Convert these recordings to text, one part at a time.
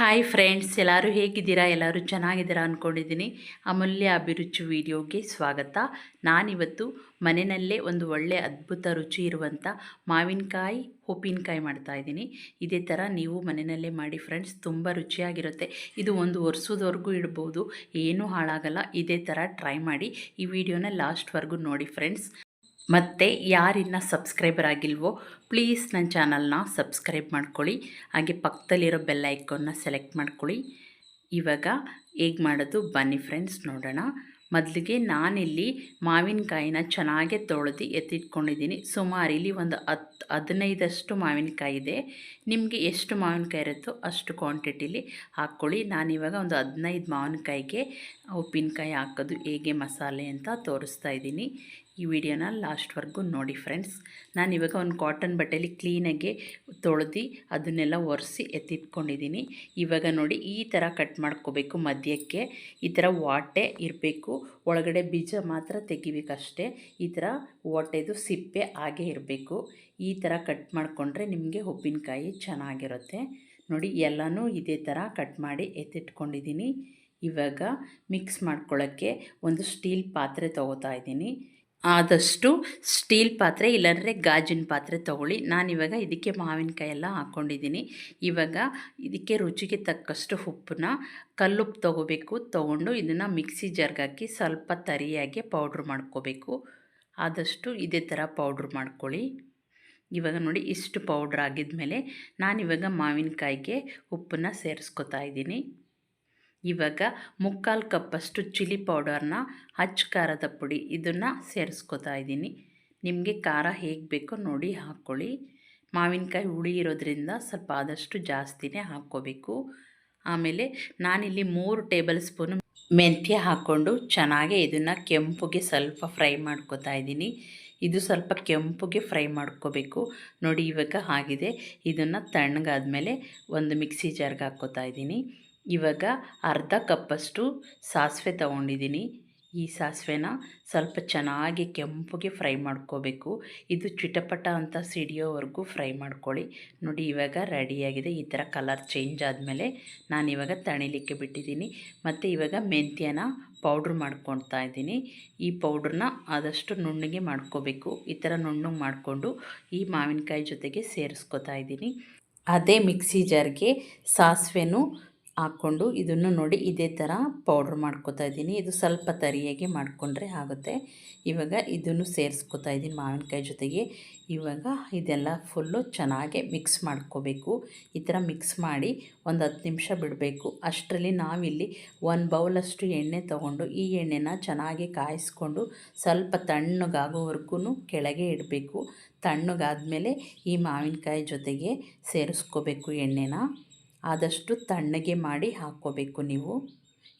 Hi friends, ಎಲ್ಲರೂ ಹೇಗಿದ್ದೀರಾ? ಎಲ್ಲರೂ ಚೆನ್ನಾಗಿದ್ದೀರಾ ಅಂದ್ಕೊಂಡಿದ್ದೀನಿ. ಅಮೂಲ್ಯ ಅಭಿರುಚಿ ವಿಡಿಯೋಗೆ ಸ್ವಾಗತ. ನಾನಿವತ್ತು ಮನೆಯಲ್ಲೇ ಒಂದು ಒಳ್ಳೆ ಅದ್ಭುತ ರುಚಿ ಇರುವಂಥ ಮಾವಿನಕಾಯಿ ಉಪ್ಪಿನಕಾಯಿ ಮಾಡ್ತಾಯಿದ್ದೀನಿ. ಇದೇ ಥರ ನೀವು ಮನೆಯಲ್ಲೇ ಮಾಡಿ ಫ್ರೆಂಡ್ಸ್, ತುಂಬ ರುಚಿಯಾಗಿರುತ್ತೆ. ಇದು ಒಂದು ವರ್ಷದವರೆಗೂ ಇಡ್ಬೋದು, ಏನೂ ಹಾಳಾಗಲ್ಲ. ಇದೇ ಥರ ಟ್ರೈ ಮಾಡಿ. ಈ ವಿಡಿಯೋನ ಲಾಸ್ಟ್ವರೆಗೂ ನೋಡಿ ಫ್ರೆಂಡ್ಸ್. ಮತ್ತು ಯಾರಿನ್ನ ಸಬ್ಸ್ಕ್ರೈಬರ್ ಆಗಿಲ್ವೋ ಪ್ಲೀಸ್ ನನ್ನ ಚಾನಲ್ನ ಸಬ್ಸ್ಕ್ರೈಬ್ ಮಾಡ್ಕೊಳ್ಳಿ. ಹಾಗೆ ಪಕ್ಕದಲ್ಲಿರೋ ಬೆಲ್ ಐಕಾನ್ನ ಸೆಲೆಕ್ಟ್ ಮಾಡ್ಕೊಳ್ಳಿ. ಇವಾಗ ಹೇಗೆ ಮಾಡೋದು ಬನ್ನಿ ಫ್ರೆಂಡ್ಸ್ ನೋಡೋಣ. ಮೊದಲಿಗೆ ನಾನಿಲ್ಲಿ ಮಾವಿನಕಾಯಿನ ಚೆನ್ನಾಗಿ ತೊಳೆದು ಎತ್ತಿಟ್ಕೊಂಡಿದ್ದೀನಿ. ಸುಮಾರು ಇಲ್ಲಿ ಒಂದು 15 ಮಾವಿನಕಾಯಿ ಇದೆ. ನಿಮಗೆ ಎಷ್ಟು ಮಾವಿನಕಾಯಿ ಇರುತ್ತೋ ಅಷ್ಟು ಕ್ವಾಂಟಿಟಿಲಿ ಹಾಕ್ಕೊಳ್ಳಿ. ನಾನಿವಾಗ ಒಂದು 15 ಮಾವಿನಕಾಯಿಗೆ ಉಪ್ಪಿನಕಾಯಿ ಹಾಕೋದು ಹೇಗೆ ಮಸಾಲೆ ಅಂತ ತೋರಿಸ್ತಾ ಇದ್ದೀನಿ. ಈ ವಿಡಿಯೋನ ಲಾಸ್ಟ್ವರೆಗೂ ನೋಡಿ ಫ್ರೆಂಡ್ಸ್. ನಾನಿವಾಗ ಒಂದು ಕಾಟನ್ ಬಟ್ಟೆಯಲ್ಲಿ ಕ್ಲೀನಾಗಿ ತೊಳೆದು ಅದನ್ನೆಲ್ಲ ಒರೆಸಿ ಎತ್ತಿಟ್ಕೊಂಡಿದ್ದೀನಿ. ಇವಾಗ ನೋಡಿ ಈ ಥರ ಕಟ್ ಮಾಡ್ಕೋಬೇಕು. ಮಧ್ಯಕ್ಕೆ ಈ ಥರ ವಾಟೆ ಇರಬೇಕು, ಒಳಗಡೆ ಬೀಜ ಮಾತ್ರ ತೆಗಿಬೇಕಷ್ಟೇ. ಈ ಥರ ವಾಟೆದು ಸಿಪ್ಪೆ ಹಾಗೆ ಇರಬೇಕು. ಈ ಥರ ಕಟ್ ಮಾಡಿಕೊಂಡ್ರೆ ನಿಮಗೆ ಉಪ್ಪಿನಕಾಯಿ ಚೆನ್ನಾಗಿರುತ್ತೆ. ನೋಡಿ ಎಲ್ಲನೂ ಇದೇ ಥರ ಕಟ್ ಮಾಡಿ ಎತ್ತಿಟ್ಕೊಂಡಿದ್ದೀನಿ. ಇವಾಗ ಮಿಕ್ಸ್ ಮಾಡ್ಕೊಳ್ಳೋಕ್ಕೆ ಒಂದು ಸ್ಟೀಲ್ ಪಾತ್ರೆ ತೊಗೋತಾ ಇದ್ದೀನಿ. ಆದಷ್ಟು ಸ್ಟೀಲ್ ಪಾತ್ರೆ ಇಲ್ಲಾಂದರೆ ಗಾಜಿನ ಪಾತ್ರೆ ತೊಗೊಳ್ಳಿ. ನಾನಿವಾಗ ಇದಕ್ಕೆ ಮಾವಿನಕಾಯಿ ಎಲ್ಲ ಹಾಕ್ಕೊಂಡಿದ್ದೀನಿ. ಇವಾಗ ಇದಕ್ಕೆ ರುಚಿಗೆ ತಕ್ಕಷ್ಟು ಉಪ್ಪನ್ನ ಕಲ್ಲುಪ್ಪು ತೊಗೋಬೇಕು. ತೊಗೊಂಡು ಇದನ್ನು ಮಿಕ್ಸಿ ಜಾರ್ಗೆ ಹಾಕಿ ಸ್ವಲ್ಪ ತರಿಯಾಗಿ ಪೌಡ್ರ್ ಮಾಡ್ಕೋಬೇಕು. ಆದಷ್ಟು ಇದೇ ಥರ ಪೌಡ್ರ್ ಮಾಡ್ಕೊಳ್ಳಿ. ಇವಾಗ ನೋಡಿ ಇಷ್ಟು ಪೌಡ್ರ್ ಆಗಿದ್ಮೇಲೆ ನಾನಿವಾಗ ಮಾವಿನಕಾಯಿಗೆ ಉಪ್ಪನ್ನು ಸೇರಿಸ್ಕೊತಾ ಇದ್ದೀನಿ. ಇವಾಗ 3/4 ಕಪ್ಪಷ್ಟು ಚಿಲ್ಲಿ ಪೌಡರ್ನ, ಅಚ್ಚ ಖಾರದ ಪುಡಿ ಇದನ್ನು ಸೇರಿಸ್ಕೊತಾ ಇದ್ದೀನಿ. ನಿಮಗೆ ಖಾರ ಹೇಗೆ ಬೇಕೋ ನೋಡಿ ಹಾಕ್ಕೊಳ್ಳಿ. ಮಾವಿನಕಾಯಿ ಹುಳಿ ಇರೋದ್ರಿಂದ ಸ್ವಲ್ಪ ಆದಷ್ಟು ಜಾಸ್ತಿನೇ ಹಾಕ್ಕೋಬೇಕು. ಆಮೇಲೆ ನಾನಿಲ್ಲಿ 3 ಟೇಬಲ್ ಸ್ಪೂನು ಮೆಂತ್ಯ ಹಾಕ್ಕೊಂಡು ಚೆನ್ನಾಗಿ ಇದನ್ನು ಕೆಂಪುಗೆ ಸ್ವಲ್ಪ ಫ್ರೈ ಮಾಡ್ಕೊತಾ ಇದ್ದೀನಿ. ಇದು ಸ್ವಲ್ಪ ಕೆಂಪುಗೆ ಫ್ರೈ ಮಾಡ್ಕೋಬೇಕು. ನೋಡಿ ಇವಾಗ ಆಗಿದೆ. ಇದನ್ನು ತಣ್ಣಗಾದ್ಮೇಲೆ ಒಂದು ಮಿಕ್ಸಿ ಜಾರ್ಗೆ ಹಾಕ್ಕೋತಾ ಇದ್ದೀನಿ. ಇವಾಗ ಅರ್ಧ ಕಪ್ಪಷ್ಟು ಸಾಸಿವೆ ತೊಗೊಂಡಿದ್ದೀನಿ. ಈ ಸಾಸಿವೆನ ಸ್ವಲ್ಪ ಚೆನ್ನಾಗಿ ಕೆಂಪುಗೆ ಫ್ರೈ ಮಾಡ್ಕೋಬೇಕು. ಇದು ಚಿಟಪಟ ಅಂತ ಸಿಡಿಯೋವರೆಗೂ ಫ್ರೈ ಮಾಡ್ಕೊಳ್ಳಿ. ನೋಡಿ ಇವಾಗ ರೆಡಿಯಾಗಿದೆ. ಈ ಥರ ಕಲರ್ ಚೇಂಜ್ ಆದಮೇಲೆ ನಾನಿವಾಗ ತಣಿಲಿಕ್ಕೆ ಬಿಟ್ಟಿದ್ದೀನಿ. ಮತ್ತು ಇವಾಗ ಮೆಂತ್ಯನ ಪೌಡ್ರ್ ಮಾಡ್ಕೊಳ್ತಾ ಇದ್ದೀನಿ. ಈ ಪೌಡ್ರನ್ನ ಆದಷ್ಟು ನುಣ್ಣಗೆ ಮಾಡ್ಕೋಬೇಕು. ಈ ಥರ ನುಣ್ಣಗೆ ಮಾಡಿಕೊಂಡು ಈ ಮಾವಿನಕಾಯಿ ಜೊತೆಗೆ ಸೇರಿಸ್ಕೊತಾ ಇದ್ದೀನಿ. ಅದೇ ಮಿಕ್ಸಿ ಜಾರ್ಗೆ ಸಾಸಿವೆನೂ ಹಾಕ್ಕೊಂಡು ಇದನ್ನು ನೋಡಿ ಇದೇ ಥರ ಪೌಡ್ರ್ ಮಾಡ್ಕೊತಾ ಇದ್ದೀನಿ. ಇದು ಸ್ವಲ್ಪ ತರಿಯಾಗಿ ಮಾಡಿಕೊಂಡ್ರೆ ಆಗುತ್ತೆ. ಇವಾಗ ಇದನ್ನು ಸೇರಿಸ್ಕೊತಾ ಇದ್ದೀನಿ ಮಾವಿನಕಾಯಿ ಜೊತೆಗೆ. ಇವಾಗ ಇದೆಲ್ಲ ಫುಲ್ಲು ಚೆನ್ನಾಗಿ ಮಿಕ್ಸ್ ಮಾಡ್ಕೋಬೇಕು. ಈ ಥರ ಮಿಕ್ಸ್ ಮಾಡಿ ಒಂದು 10 ನಿಮಿಷ ಬಿಡಬೇಕು. ಅಷ್ಟರಲ್ಲಿ ನಾವಿಲ್ಲಿ 1 ಬೌಲಷ್ಟು ಎಣ್ಣೆ ತೊಗೊಂಡು ಈ ಎಣ್ಣೆನ ಚೆನ್ನಾಗಿ ಕಾಯಿಸ್ಕೊಂಡು ಸ್ವಲ್ಪ ತಣ್ಣಗಾಗೋವರೆಗೂ ಕೆಳಗೆ ಇಡಬೇಕು. ತಣ್ಣಗಾದ್ಮೇಲೆ ಈ ಮಾವಿನಕಾಯಿ ಜೊತೆಗೆ ಸೇರಿಸ್ಕೋಬೇಕು ಎಣ್ಣೆನ. ಆದಷ್ಟು ತಣ್ಣಗೆ ಮಾಡಿ ಹಾಕ್ಕೋಬೇಕು ನೀವು.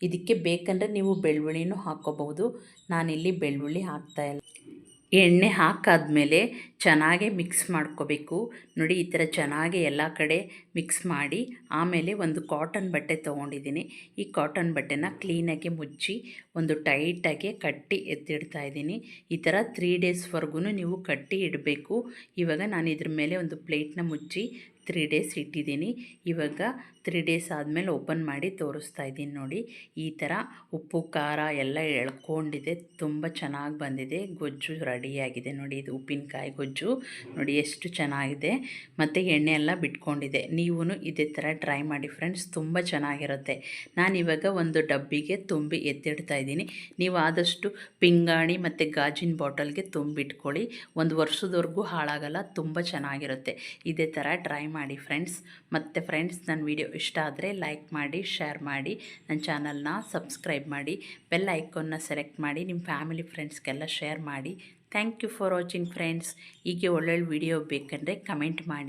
ಇದಕ್ಕೆ ಬೇಕಂದರೆ ನೀವು ಬೆಳ್ಳುಳ್ಳಿನೂ ಹಾಕ್ಕೋಬಹುದು. ನಾನಿಲ್ಲಿ ಬೆಳ್ಳುಳ್ಳಿ ಹಾಕ್ತಾಯಿಲ್ಲ. ಎಣ್ಣೆ ಹಾಕಾದ್ಮೇಲೆ ಚೆನ್ನಾಗಿ ಮಿಕ್ಸ್ ಮಾಡ್ಕೋಬೇಕು. ನೋಡಿ ಈ ಥರ ಚೆನ್ನಾಗಿ ಎಲ್ಲ ಕಡೆ ಮಿಕ್ಸ್ ಮಾಡಿ ಆಮೇಲೆ ಒಂದು ಕಾಟನ್ ಬಟ್ಟೆ ತೊಗೊಂಡಿದ್ದೀನಿ. ಈ ಕಾಟನ್ ಬಟ್ಟೆನ ಕ್ಲೀನಾಗಿ ಮುಚ್ಚಿ ಒಂದು ಟೈಟಾಗಿ ಕಟ್ಟಿ ಎತ್ತಿಡ್ತಾ ಇದ್ದೀನಿ. ಈ ಥರ 3 ಡೇಸ್ವರೆಗೂ ನೀವು ಕಟ್ಟಿ ಇಡಬೇಕು. ಇವಾಗ ನಾನು ಇದ್ರ ಮೇಲೆ ಒಂದು ಪ್ಲೇಟ್ನ ಮುಚ್ಚಿ 3 ಡೇಸ್ ಇಟ್ಟಿದ್ದೀನಿ. ಇವಾಗ 3 ಡೇಸ್ ಆದಮೇಲೆ ಓಪನ್ ಮಾಡಿ ತೋರಿಸ್ತಾ ಇದ್ದೀನಿ. ನೋಡಿ ಈ ಥರ ಉಪ್ಪು ಖಾರ ಎಲ್ಲ ಎಳ್ಕೊಂಡಿದೆ. ತುಂಬ ಚೆನ್ನಾಗಿ ಬಂದಿದೆ. ಗೊಜ್ಜು ರೆಡಿಯಾಗಿದೆ. ನೋಡಿ ಇದು ಉಪ್ಪಿನಕಾಯಿ ಗೊಜ್ಜು ನೋಡಿ ಎಷ್ಟು ಚೆನ್ನಾಗಿದೆ. ಮತ್ತು ಎಣ್ಣೆ ಎಲ್ಲ ಬಿಟ್ಕೊಂಡಿದೆ. ನೀವು ಇದೇ ಥರ ಟ್ರೈ ಮಾಡಿ ಫ್ರೆಂಡ್ಸ್, ತುಂಬ ಚೆನ್ನಾಗಿರುತ್ತೆ. ನಾನಿವಾಗ ಒಂದು ಡಬ್ಬಿಗೆ ತುಂಬಿ ಎತ್ತಿಡ್ತಾ ಇದ್ದೀನಿ. ನೀವು ಆದಷ್ಟು ಪಿಂಗಾಣಿ ಮತ್ತು ಗಾಜಿನ ಬಾಟಲ್ಗೆ ತುಂಬಿಟ್ಕೊಳ್ಳಿ. 1 ವರ್ಷದವರೆಗೂ ಹಾಳಾಗಲ್ಲ. ತುಂಬ ಚೆನ್ನಾಗಿರುತ್ತೆ. ಇದೇ ಥರ ಟ್ರೈ ಮಾಡಿ ಫ್ರೆಂಡ್ಸ್. ಮತ್ತು ಫ್ರೆಂಡ್ಸ್, ನನ್ನ ವಿಡಿಯೋ ಇಷ್ಟ ಆದರೆ ಲೈಕ್ ಮಾಡಿ, ಶೇರ್ ಮಾಡಿ, ನನ್ನ ಚಾನಲ್ನ ಸಬ್ಸ್ಕ್ರೈಬ್ ಮಾಡಿ, ಬೆಲ್ ಐಕಾನ್ನ ಸೆಲೆಕ್ಟ್ ಮಾಡಿ, ನಿಮ್ಮ ಫ್ಯಾಮಿಲಿ ಫ್ರೆಂಡ್ಸ್ಗೆಲ್ಲ ಶೇರ್ ಮಾಡಿ. Thank you for watching friends. ಹೀಗೆ ಒಳ್ಳೊಳ್ಳೆ ವಿಡಿಯೋ ಬೇಕಂದರೆ ಕಮೆಂಟ್ ಮಾಡಿ.